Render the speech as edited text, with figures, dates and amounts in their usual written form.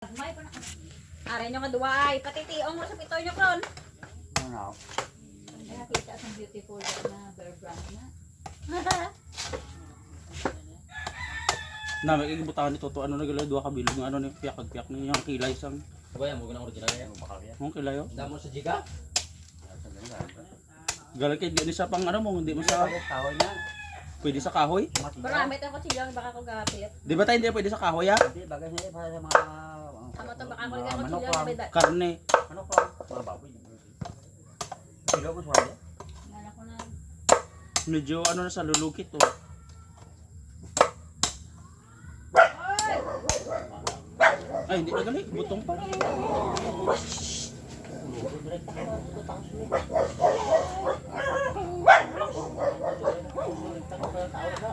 May pa na. Aray nyo nga duway. Patitiong mo sa pitoy nyo kron. Ano? Ay, nakita sa beautiful na bear brand na. Na may ibutaan nito to ano na gila duha ka bilog nga ano ni piyak niya ang kilay sang. Kuya mo gina original yan, bakal yan. Ang kilay oh. Damo sa jiga. Galang kay di sa pang ano mo hindi mo sa Tawon yan. pwede sa kahoy. Pero amit ako silang baka ko gapit. Di ba tayo hindi pwede sa kahoy ah? Hindi bagay niya para sa mga Amo to baka ko gapit manok silang lang. may Karne. Ano ko? Mga baboy. Kilo mo suwali. Nana ko na. Medyo ano na sa lulukit oh. Ay hindi na gali, butong pa. Tao na.